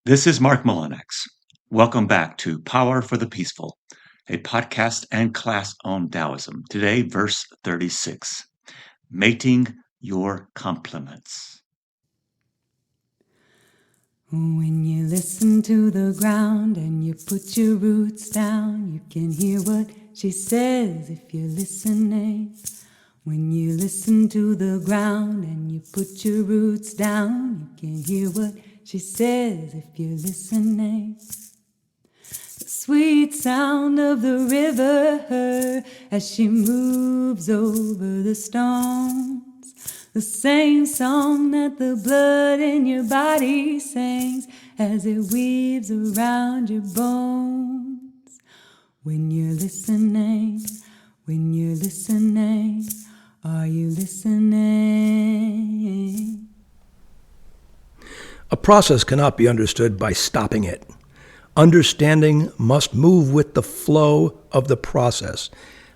This is Marc Mullinax. Welcome back to Power for the Peaceful, a podcast and class on Taoism. Today, verse 36, mating your compliments. When you listen to the ground and you put your roots down, you can hear what she says if you're listening. When you listen to the ground and you put your roots down, you can hear what she says if you're listening. The sweet sound of the river as she moves over the stones. The same song that the blood in your body sings as it weaves around your bones. When you're listening, are you listening? A process cannot be understood by stopping it. Understanding must move with the flow of the process,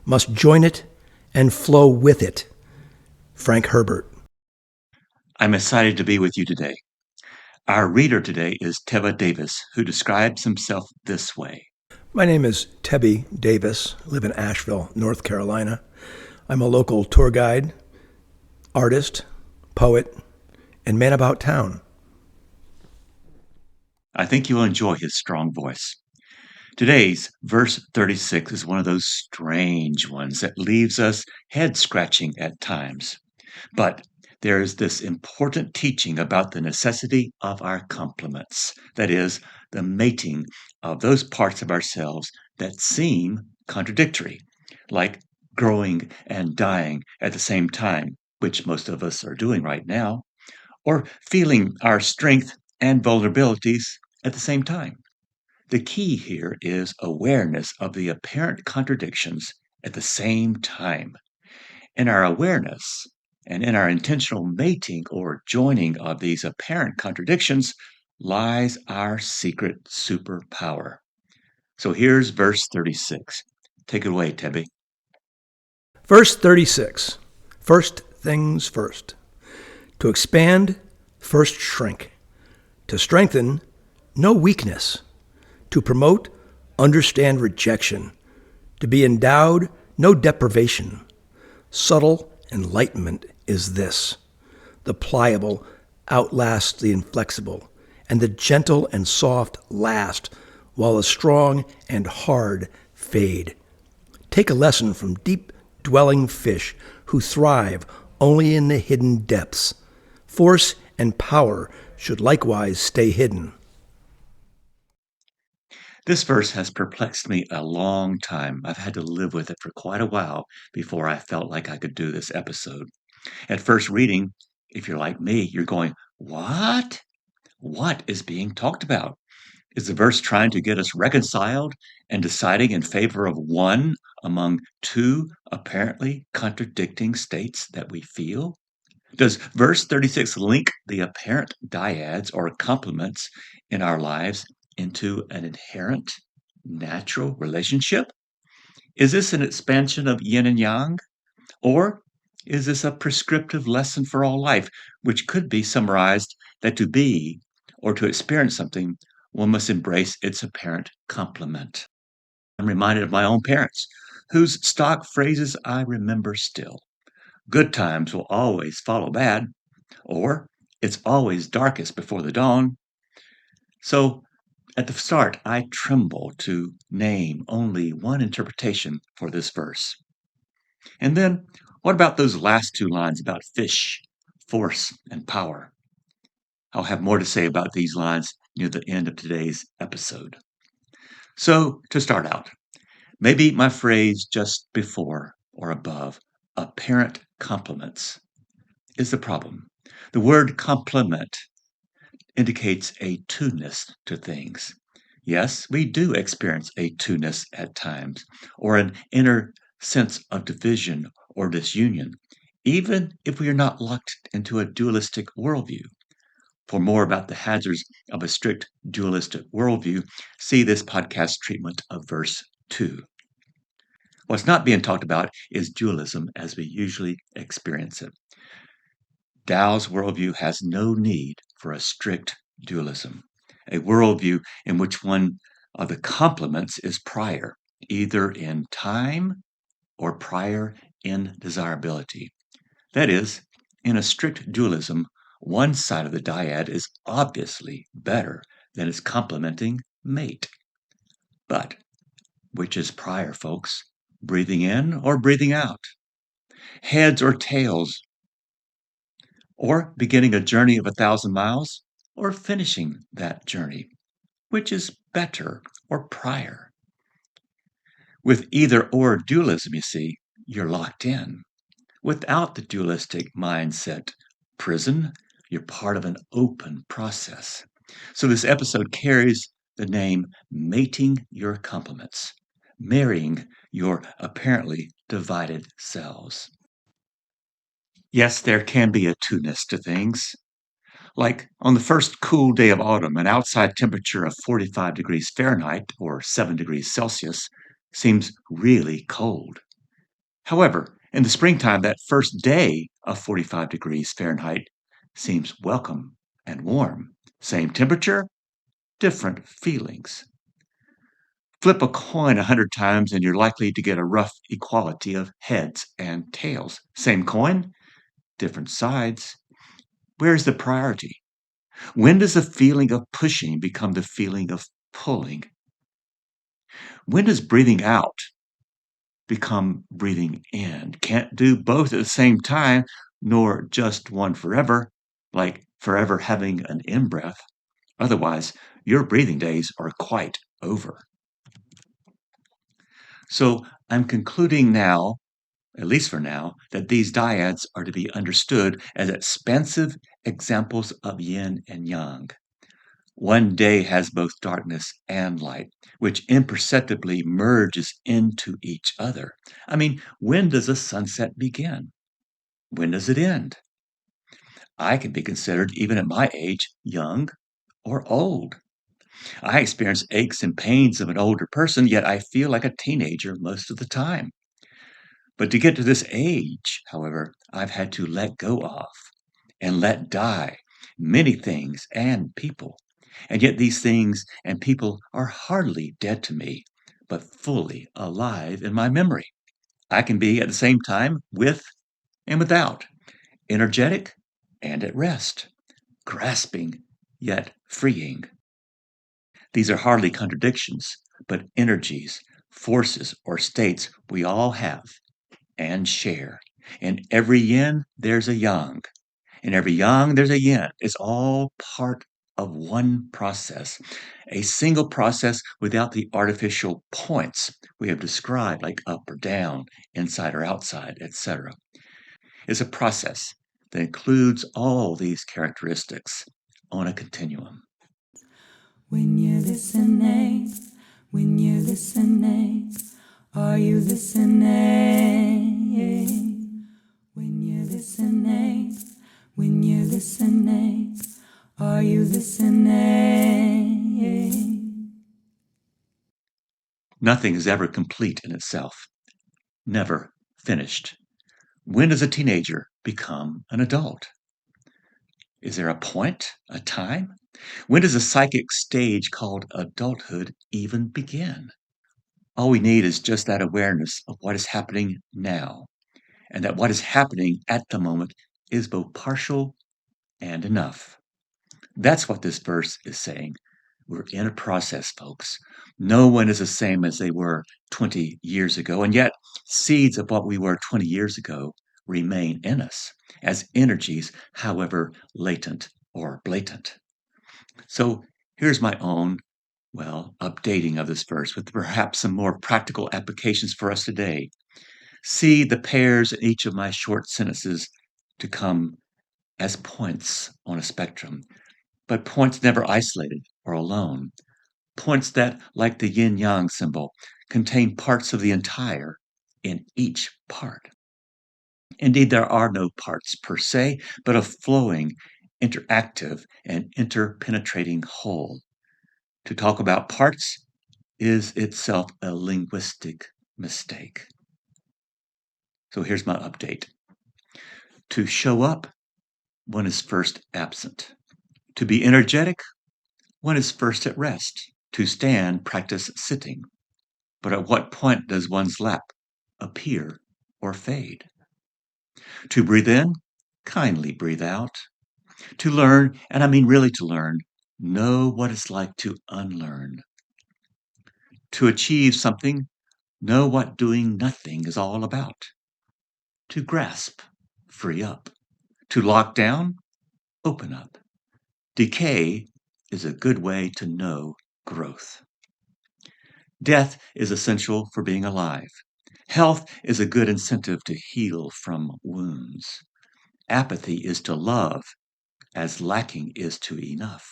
must join it and flow with it. Frank Herbert. I'm excited to be with you today. Our reader today is Teva Davis, who describes himself this way. My name is Tebby Davis. I live in Asheville, North Carolina. I'm a local tour guide, artist, poet, and man about town. I think you'll enjoy his strong voice. Today's verse 36 is one of those strange ones that leaves us head scratching at times. But there is this important teaching about the necessity of our complements, that is, the mating of those parts of ourselves that seem contradictory, like growing and dying at the same time, which most of us are doing right now, or feeling our strength and vulnerabilities at the same time. The key here is awareness of the apparent contradictions at the same time. In our awareness and in our intentional mating or joining of these apparent contradictions lies our secret superpower. So here's verse 36. Take it away, Tebby. Verse 36. First things first. To expand, first shrink. To strengthen, no weakness. To promote, understand rejection. To be endowed, no deprivation. Subtle enlightenment is this. The pliable outlasts the inflexible, and the gentle and soft last, while the strong and hard fade. Take a lesson from deep-dwelling fish who thrive only in the hidden depths. Force and power should likewise stay hidden. This verse has perplexed me a long time. I've had to live with it for quite a while before I felt like I could do this episode. At first reading, if you're like me, you're going, what? What is being talked about? Is the verse trying to get us reconciled and deciding in favor of one among two apparently contradicting states that we feel? Does verse 36 link the apparent dyads or complements in our lives into an inherent natural relationship? Is this an expansion of yin and yang? Or is this a prescriptive lesson for all life, which could be summarized that to be or to experience something, one must embrace its apparent complement? I'm reminded of my own parents, whose stock phrases I remember still. Good times will always follow bad, or it's always darkest before the dawn. So at the start, I tremble to name only one interpretation for this verse. And then, what about those last two lines about fish, force, and power? I'll have more to say about these lines near the end of today's episode. So, to start out, maybe my phrase just before or above, apparent complements, is the problem. The word complement indicates a two-ness to things. Yes, we do experience a two-ness at times, or an inner sense of division or disunion, even if we are not locked into a dualistic worldview. For more about the hazards of a strict dualistic worldview, see this podcast treatment of verse 2. What's not being talked about is dualism as we usually experience it. Tao's worldview has no need for a strict dualism. a worldview in which one of the complements is prior, either in time or prior in desirability. That is, in a strict dualism, one side of the dyad is obviously better than its complementing mate. But which is prior, folks? Breathing in or breathing out? Heads or tails? Or beginning a journey of 1,000 miles? Or finishing that journey? Which is better or prior? With either or dualism, you see, you're locked in. Without the dualistic mindset prison, you're part of an open process. So this episode carries the name Mating Your Complements, marrying your apparently divided selves. Yes, there can be a two-ness to things. Like on the first cool day of autumn, an outside temperature of 45 degrees Fahrenheit or 7 degrees Celsius seems really cold. However, in the springtime, that first day of 45 degrees Fahrenheit seems welcome and warm. Same temperature, different feelings. Flip a coin 100 times and you're likely to get a rough equality of heads and tails. Same coin, different sides. Where's the priority? When does the feeling of pushing become the feeling of pulling? When does breathing out become breathing in? Can't do both at the same time, nor just one forever, like forever having an in breath. Otherwise, your breathing days are quite over. So I'm concluding now, at least for now, that these dyads are to be understood as expansive examples of yin and yang. One day has both darkness and light, which imperceptibly merges into each other. I mean, when does a sunset begin? When does it end? I can be considered, even at my age, young or old. I experience aches and pains of an older person, yet I feel like a teenager most of the time. But to get to this age, however, I've had to let go of and let die many things and people. And yet these things and people are hardly dead to me, but fully alive in my memory. I can be at the same time with and without, energetic and at rest, grasping yet freeing. These are hardly contradictions, but energies, forces, or states we all have and share. In every yin, there's a yang. In every yang, there's a yin. It's all part of one process, a single process without the artificial points we have described, like up or down, inside or outside, etc. It's a process that includes all these characteristics on a continuum. When you're listening, when you're listening, are you listening? When you're listening, when you're listening, are you listening? Nothing is ever complete in itself, never finished. When does a teenager become an adult? Is there a point, a time? When does a psychic stage called adulthood even begin? All we need is just that awareness of what is happening now, and that what is happening at the moment is both partial and enough. That's what this verse is saying. We're in a process, folks. No one is the same as they were 20 years ago, and yet seeds of what we were 20 years ago remain in us as energies, however latent or blatant. So here's my own, updating of this verse with perhaps some more practical applications for us today. See the pairs in each of my short sentences to come as points on a spectrum, but points never isolated or alone. Points that, like the yin yang symbol, contain parts of the entire in each part. Indeed, there are no parts per se, but a flowing, interactive, and interpenetrating whole. To talk about parts is itself a linguistic mistake. So here's my update. To show up, one is first absent. To be energetic, One is first at rest. To stand, practice sitting. But at what point does one's lap appear or fade? To breathe in, kindly breathe out. To learn, and I mean really to learn, know what it's like to unlearn. To achieve something, know what doing nothing is all about. To grasp, free up. To lock down, open up. Decay is a good way to know growth. Death is essential for being alive. Health is a good incentive to heal from wounds. Apathy is to love, as lacking is to enough.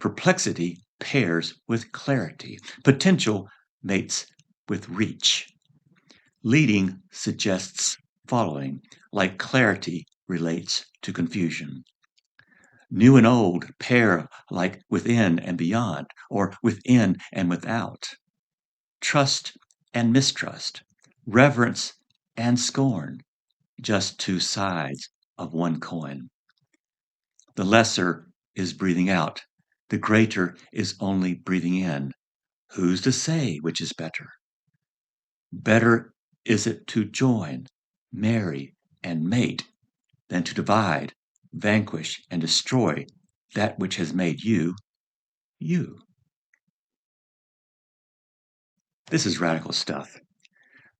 Perplexity pairs with clarity. Potential mates with reach. Leading suggests following, like clarity relates to confusion. New and old pair like within and beyond, or within and without. Trust and mistrust, reverence and scorn, just two sides of one coin. The lesser is breathing out, the greater is only breathing in. Who's to say which is better? Better is it to join, marry, and mate than to divide, vanquish, and destroy that which has made you, you. This is radical stuff.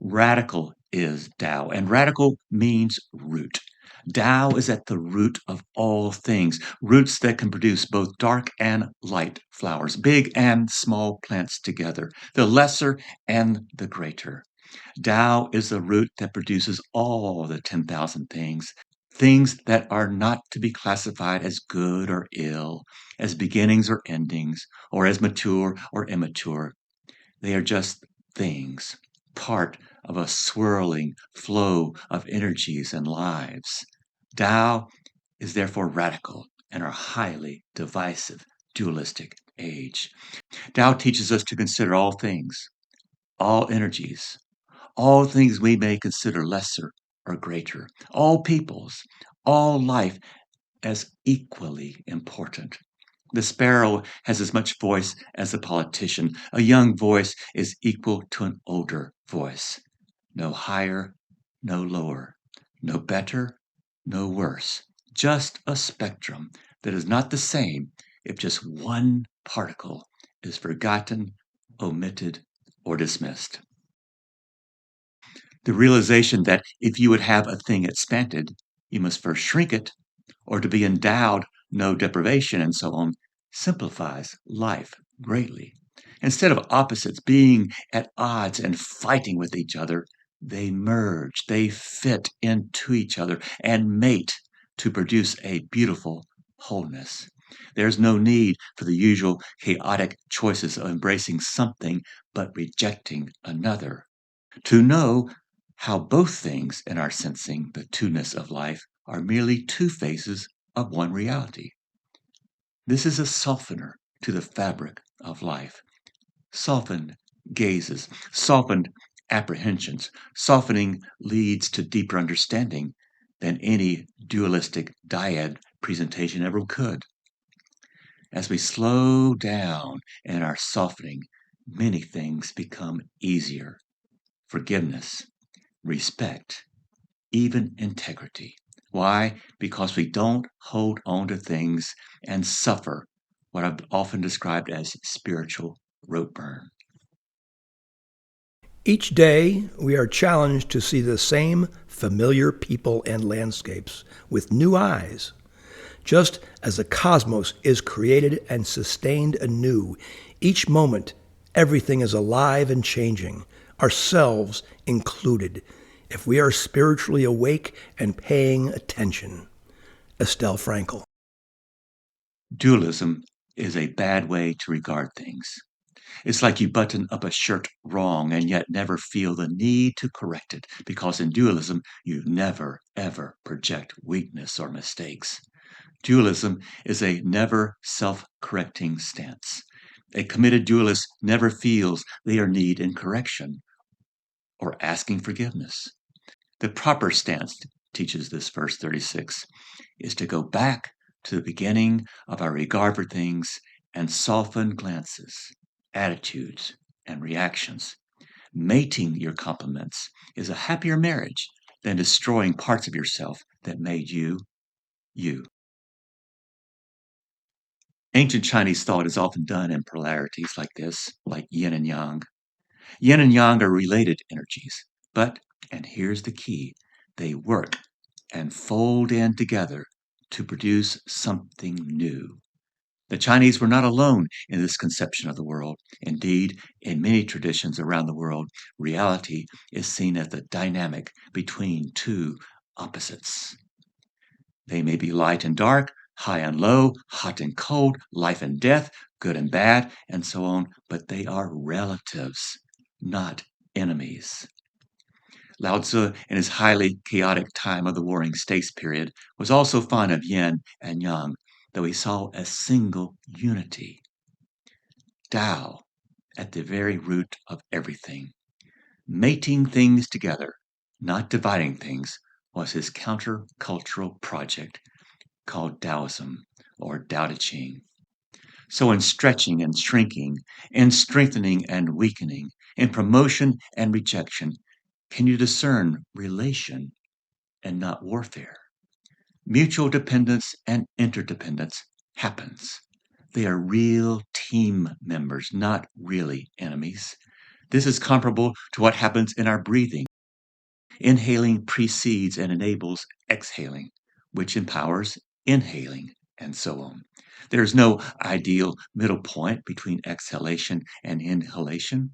Radical is Tao, and radical means root. Tao is at the root of all things, roots that can produce both dark and light flowers, big and small plants together, the lesser and the greater. Tao is the root that produces all the 10,000 things, things that are not to be classified as good or ill, as beginnings or endings, or as mature or immature. They are just things, part of a swirling flow of energies and lives. Tao is therefore radical in our highly divisive, dualistic age. Tao teaches us to consider all things, all energies, all things we may consider lesser or greater, all peoples, all life as equally important. The sparrow has as much voice as the politician. A young voice is equal to an older voice. No higher, no lower. No better, no worse. Just a spectrum that is not the same if just one particle is forgotten, omitted, or dismissed. The realization that if you would have a thing expanded, you must first shrink it, or to be endowed, no deprivation, and so on, simplifies life greatly. Instead of opposites being at odds and fighting with each other, they merge, they fit into each other and mate to produce a beautiful wholeness. There's no need for the usual chaotic choices of embracing something but rejecting another. To know how both things in our sensing the two-ness of life are merely two faces of one reality. This is a softener to the fabric of life. Softened gazes, softened apprehensions, softening leads to deeper understanding than any dualistic dyad presentation ever could. As we slow down in our softening, many things become easier. Forgiveness, respect, even integrity. Why? Because we don't hold on to things and suffer what I've often described as spiritual rope burn. Each day, we are challenged to see the same familiar people and landscapes with new eyes. Just as the cosmos is created and sustained anew, each moment everything is alive and changing, ourselves included, if we are spiritually awake and paying attention. Estelle Frankel. Dualism is a bad way to regard things. It's like you button up a shirt wrong and yet never feel the need to correct it, because in dualism, you never, ever project weakness or mistakes. Dualism is a never self-correcting stance. A committed dualist never feels they are need in correction or asking forgiveness. The proper stance, teaches this verse 36, is to go back to the beginning of our regard for things and softened glances, attitudes, and reactions. Mating your compliments is a happier marriage than destroying parts of yourself that made you, you. Ancient Chinese thought is often done in polarities like this, like yin and yang. Yin and yang are related energies, but, and here's the key, they work and fold in together to produce something new. The Chinese were not alone in this conception of the world. Indeed, in many traditions around the world, reality is seen as the dynamic between two opposites. They may be light and dark, high and low, hot and cold, life and death, good and bad, and so on, but they are relatives, not enemies. Lao Tzu, in his highly chaotic time of the Warring States period, was also fond of yin and yang, though he saw a single unity. Tao, at the very root of everything. Mating things together, not dividing things, was his countercultural project called Taoism or Tao Te Ching. So, in stretching and shrinking, in strengthening and weakening, in promotion and rejection, can you discern relation and not warfare? Mutual dependence and interdependence happens. They are real team members, not really enemies. This is comparable to what happens in our breathing. Inhaling precedes and enables exhaling, which empowers inhaling, and so on. There is no ideal middle point between exhalation and inhalation.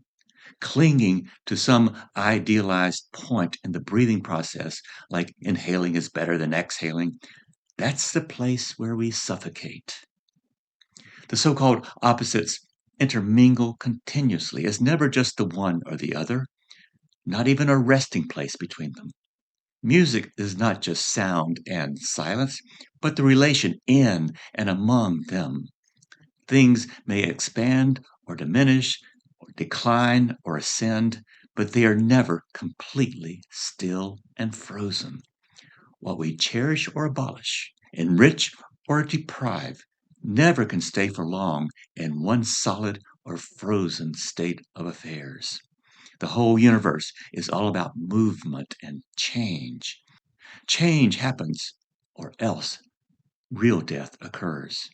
Clinging to some idealized point in the breathing process, like inhaling is better than exhaling, that's the place where we suffocate. The so called opposites intermingle continuously. It's never just the one or the other, not even a resting place between them. Music is not just sound and silence, but the relation in and among them. Things may expand or diminish, or decline or ascend, but they are never completely still and frozen. What we cherish or abolish, enrich or deprive, never can stay for long in one solid or frozen state of affairs. The whole universe is all about movement and change. Change happens, or else real death occurs.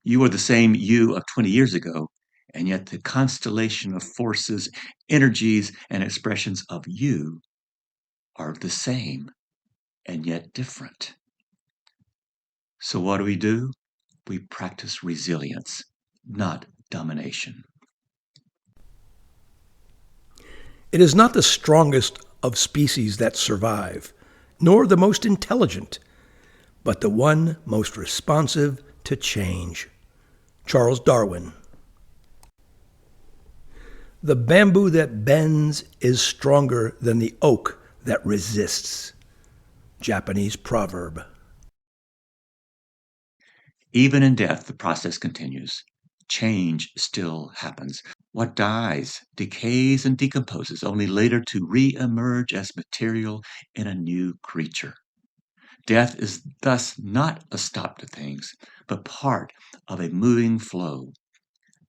You are the same you of 20 years ago, and yet the constellation of forces, energies, and expressions of you are the same and yet different. So, what do? We practice resilience, not domination. It is not the strongest of species that survive, nor the most intelligent, but the one most responsive to change. Charles Darwin. The bamboo that bends is stronger than the oak that resists. Japanese proverb. Even in death, the process continues. Change still happens. What dies, decays, and decomposes, only later to re-emerge as material in a new creature. Death is thus not a stop to things, but part of a moving flow.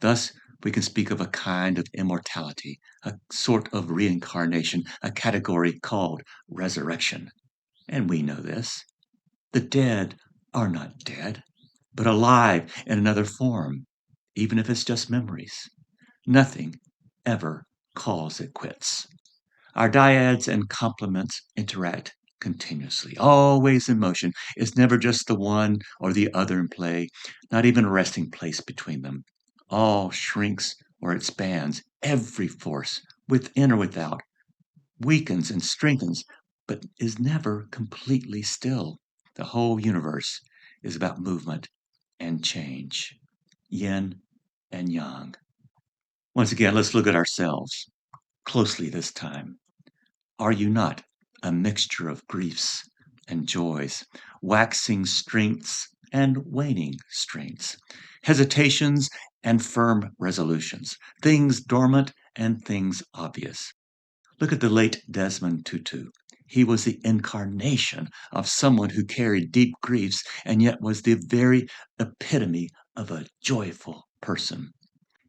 Thus, we can speak of a kind of immortality, a sort of reincarnation, a category called resurrection. And we know this. The dead are not dead, but alive in another form, even if it's just memories. Nothing ever calls it quits. Our dyads and complements interact continuously, always in motion. It's never just the one or the other in play, not even a resting place between them. All shrinks or expands, every force, within or without, weakens and strengthens, but is never completely still. The whole universe is about movement and change, yin and yang. Once again, let's look at ourselves closely this time. Are you not a mixture of griefs and joys, waxing strengths and waning strengths, hesitations and firm resolutions, things dormant and things obvious? Look at the late Desmond Tutu. He was the incarnation of someone who carried deep griefs and yet was the very epitome of a joyful person.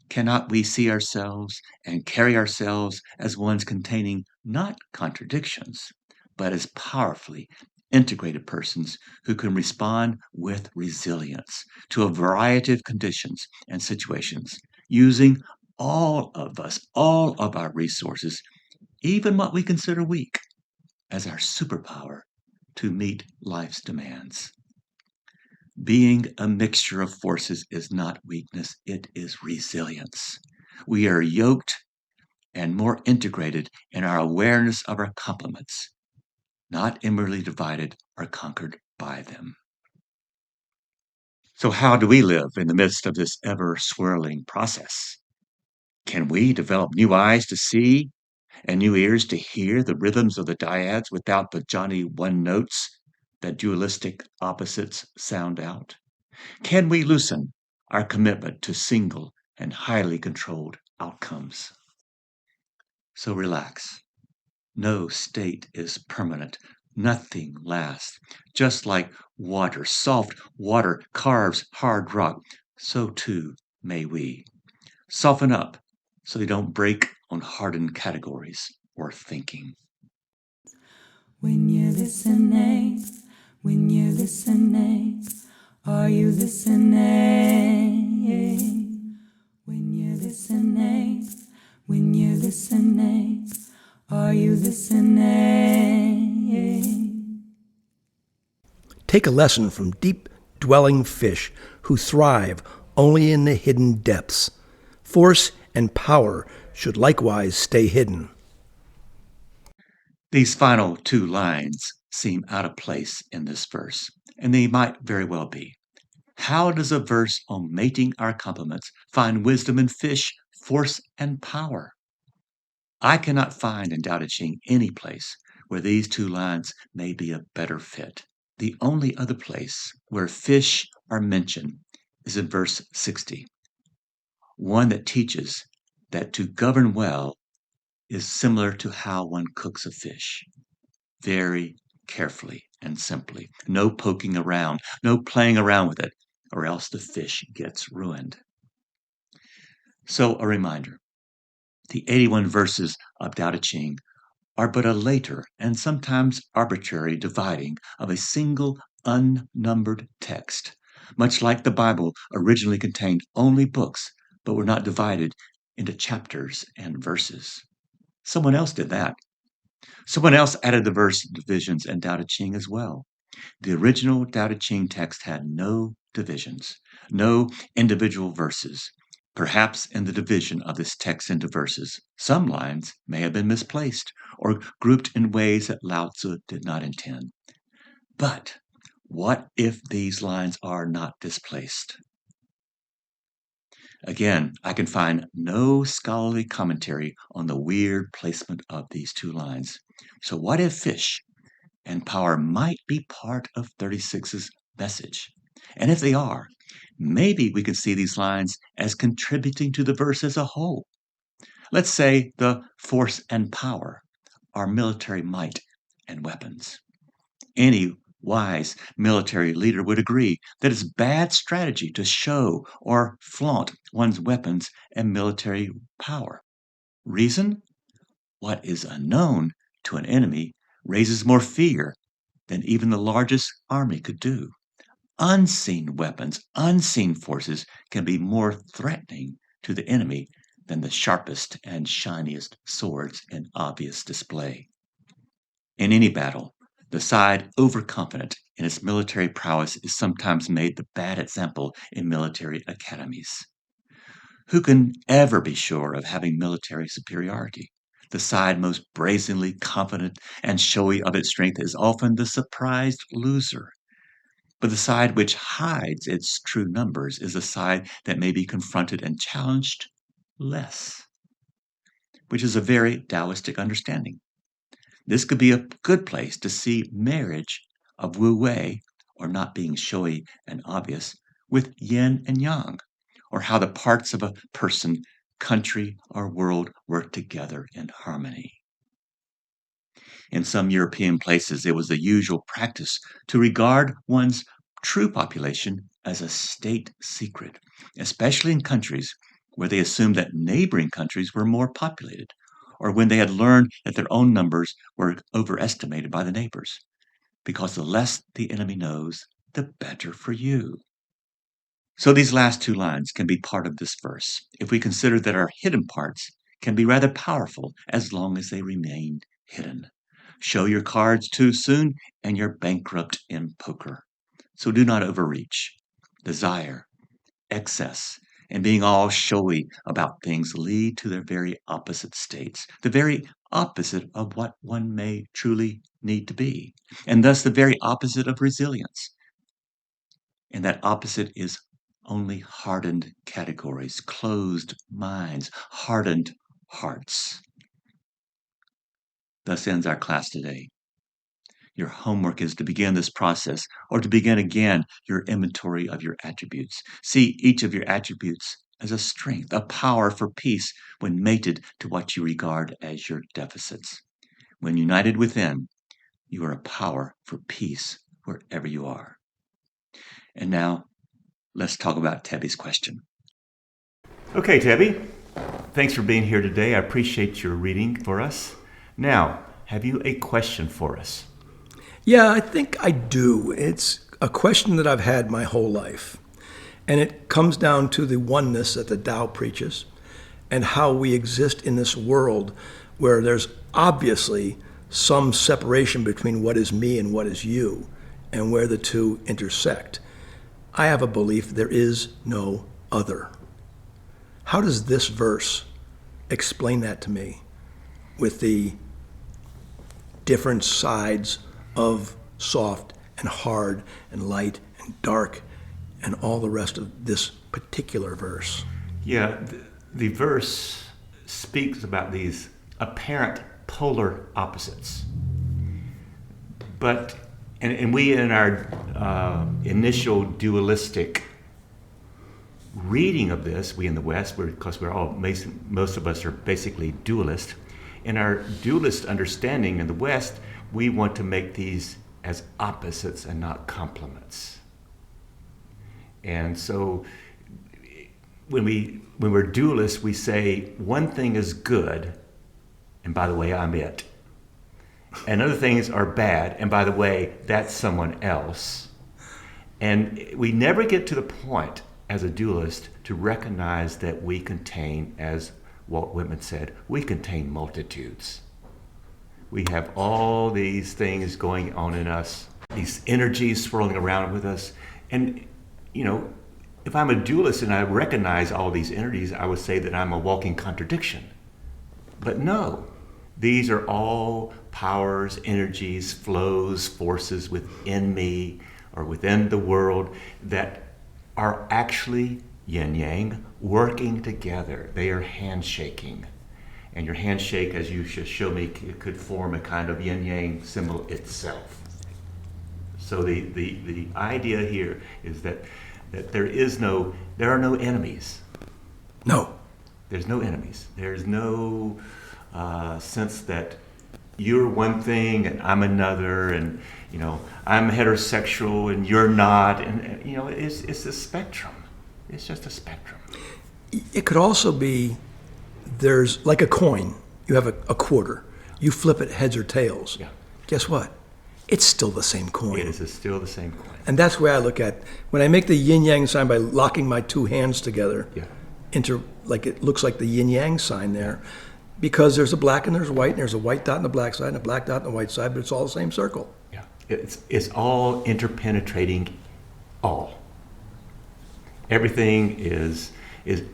Cannot we see ourselves and carry ourselves as ones containing not contradictions, but as powerfully integrated persons who can respond with resilience to a variety of conditions and situations, using all of us, all of our resources, even what we consider weak, as our superpower to meet life's demands? Being a mixture of forces is not weakness, it is resilience. We are yoked and more integrated in our awareness of our complements, not inwardly divided or conquered by them. So, how do we live in the midst of this ever swirling process? Can we develop new eyes to see and new ears to hear the rhythms of the dyads without the Johnny one notes that dualistic opposites sound out? Can we loosen our commitment to single and highly controlled outcomes? So relax. No state is permanent. Nothing lasts. Just like water, soft water carves hard rock, so too may we. Soften up so they don't break on hardened categories or thinking. When you're listening, are you listening? When you're listening, are you listening? Take a lesson from deep-dwelling fish who thrive only in the hidden depths. Force and power should likewise stay hidden. These final two lines seem out of place in this verse, and they might very well be. How does a verse on mating our complements find wisdom in fish, force, and power? I cannot find in Tao Te Ching any place where these two lines may be a better fit. The only other place where fish are mentioned is in verse 60, one that teaches that to govern well is similar to how one cooks a fish. Very carefully and simply. No poking around, no playing around with it, or else the fish gets ruined. So, a reminder, the 81 verses of Tao Te Ching are but a later and sometimes arbitrary dividing of a single unnumbered text, much like the Bible originally contained only books but were not divided into chapters and verses. Someone else did that. Someone else added the verse divisions in Tao Te Ching as well. The original Tao Te Ching text had no divisions, no individual verses. Perhaps in the division of this text into verses, some lines may have been misplaced or grouped in ways that Lao Tzu did not intend. But what if these lines are not displaced? Again, I can find no scholarly commentary on the weird placement of these two lines. So what if fish and power might be part of 36's message? And if they are, maybe we can see these lines as contributing to the verse as a whole. Let's say the force and power are military might and weapons. Any wise military leader would agree that it's bad strategy to show or flaunt one's weapons and military power. Reason? What is unknown to an enemy raises more fear than even the largest army could do. Unseen weapons, unseen forces can be more threatening to the enemy than the sharpest and shiniest swords in obvious display. In any battle, the side overconfident in its military prowess is sometimes made the bad example in military academies. Who can ever be sure of having military superiority? The side most brazenly confident and showy of its strength is often the surprised loser. But the side which hides its true numbers is the side that may be confronted and challenged less, which is a very Taoistic understanding. This could be a good place to see marriage of Wu Wei, or not being showy and obvious, with yin and yang, or how the parts of a person, country, or world work together in harmony. In some European places, it was the usual practice to regard one's true population as a state secret, especially in countries where they assumed that neighboring countries were more populated, or when they had learned that their own numbers were overestimated by the neighbors. Because the less the enemy knows, the better for you. So these last two lines can be part of this verse if we consider that our hidden parts can be rather powerful as long as they remain hidden. Show your cards too soon and you're bankrupt in poker. So do not overreach. Desire, excess, and being all showy about things lead to their very opposite states, the very opposite of what one may truly need to be, and thus the very opposite of resilience. And that opposite is only hardened categories, closed minds, hardened hearts. Thus ends our class today. Your homework is to begin this process, or to begin again your inventory of your attributes. See each of your attributes as a strength, a power for peace when mated to what you regard as your deficits. When united within, you are a power for peace wherever you are. And now, let's talk about Tebby's question. Okay, Tebby, thanks for being here today. I appreciate your reading for us. Now, have you a question for us? Yeah, I think I do. It's a question that I've had my whole life. And it comes down to the oneness that the Tao preaches and how we exist in this world where there's obviously some separation between what is me and what is you and where the two intersect. I have a belief there is no other. How does this verse explain that to me with the different sides of soft and hard and light and dark and all the rest of this particular verse? Yeah, the verse speaks about these apparent polar opposites. But, and we in our initial dualistic reading of this, we in the West, because most of us are basically dualist. In our dualist understanding in the West, we want to make these as opposites and not complements. And so when we're dualists, we say one thing is good, and by the way, I'm it. And other things are bad, and by the way, that's someone else. And we never get to the point as a dualist to recognize that we contain, as Walt Whitman said, we contain multitudes. We have all these things going on in us, these energies swirling around with us. And, if I'm a dualist and I recognize all these energies, I would say that I'm a walking contradiction. But no, these are all powers, energies, flows, forces within me or within the world that are actually yin-yang working together. They are handshaking. And your handshake, as you should show me, could form a kind of yin-yang symbol itself. So the idea here is that there are no enemies. No. There's no enemies. There's no sense that you're one thing and I'm another, and I'm heterosexual and you're not, and it's a spectrum. It's just a spectrum. It could also be there's like a coin. You have a quarter. You flip it heads or tails. Yeah. Guess what? It's still the same coin. It is still the same coin. And that's the way I look at it. When I make the yin-yang sign by locking my two hands together, Yeah. like it looks like the yin-yang sign there, because there's a black and there's white, and there's a white dot on the black side and a black dot on the white side, but it's all the same circle. Yeah. It's all interpenetrating all. Everything is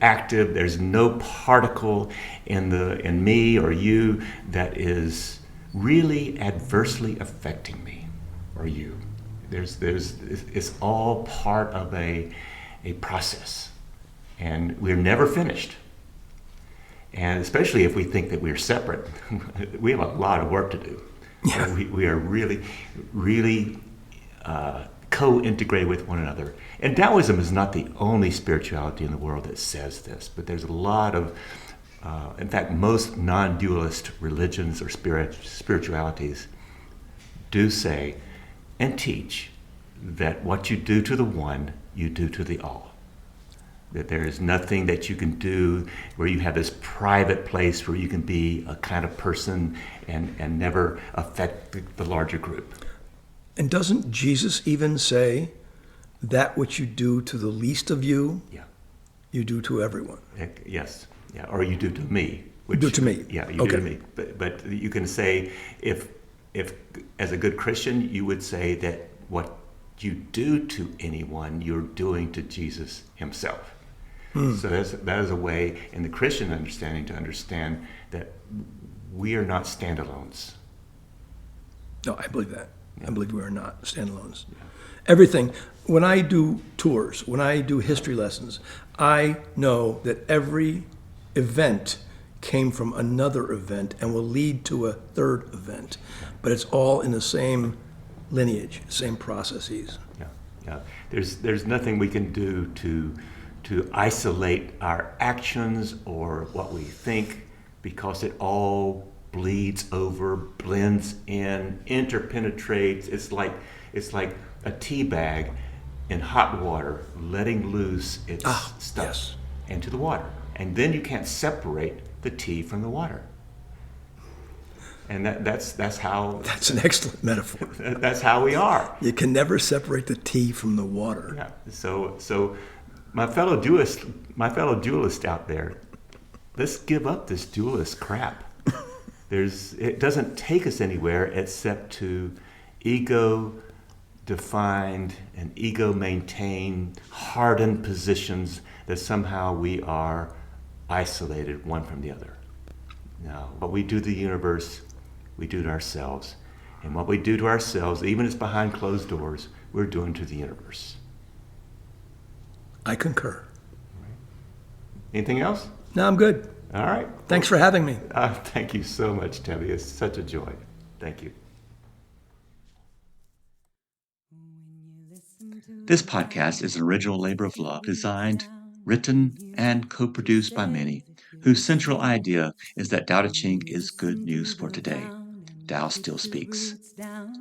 active. There's no particle in me or you that is really adversely affecting me or you. It's all part of a process, and we're never finished. And especially if we think that we're separate, we have a lot of work to do. Yeah. We are really, really co-integrated with one another. And Taoism is not the only spirituality in the world that says this, but there's a lot of In fact, most non-dualist religions or spiritualities do say and teach that what you do to the one, you do to the all. That there is nothing that you can do where you have this private place where you can be a kind of person and never affect the larger group. And doesn't Jesus even say, that which you do to the least of you, Yeah. you do to everyone? Yes. Yeah. Or you do to me. You do to me. Yeah, you Okay. do to me. But you can say, if as a good Christian, you would say that what you do to anyone, you're doing to Jesus himself. So that is a way in the Christian understanding to understand that we are not standalones. No, I believe that. Yeah. I believe we are not standalones. Yeah. Everything, when I do tours, when I do history lessons, I know that every event came from another event and will lead to a third event. But it's all in the same lineage, same processes. Yeah, yeah. There's nothing we can do to isolate our actions or what we think, because it all bleeds over, blends in, interpenetrates. It's like a tea bag in hot water, letting loose its stuff yes. into the water. And then you can't separate the tea from the water. And that's how... That's an excellent metaphor. That's how we are. You can never separate the tea from the water. Yeah. So my fellow dualist out there, let's give up this dualist crap. It doesn't take us anywhere except to ego-defined and ego-maintained, hardened positions that somehow we are isolated one from the other. No, what we do to the universe, we do to ourselves. And what we do to ourselves, even if it's behind closed doors, we're doing to the universe. I concur. Anything else? No, I'm good. All right. Thanks for having me. Thank you so much, Tebby. It's such a joy. Thank you. This podcast is an original labor of love, designed, written, and co-produced by many, whose central idea is that Tao Te Ching is good news for today. Tao still speaks.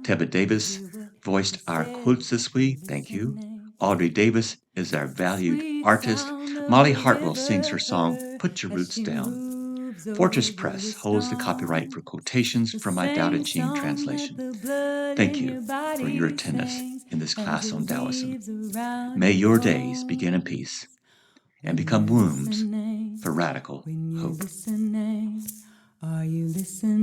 Tebba Davis voiced our quotes this week. Thank you. Audrey Davis is our valued artist. Molly Hartwell sings her song, Put Your Roots Down. Fortress Press holds the copyright for quotations from my Tao Te Ching translation. Thank you for your attendance in this class on Taoism. May your days begin in peace and become wombs for radical hope. Are you listening?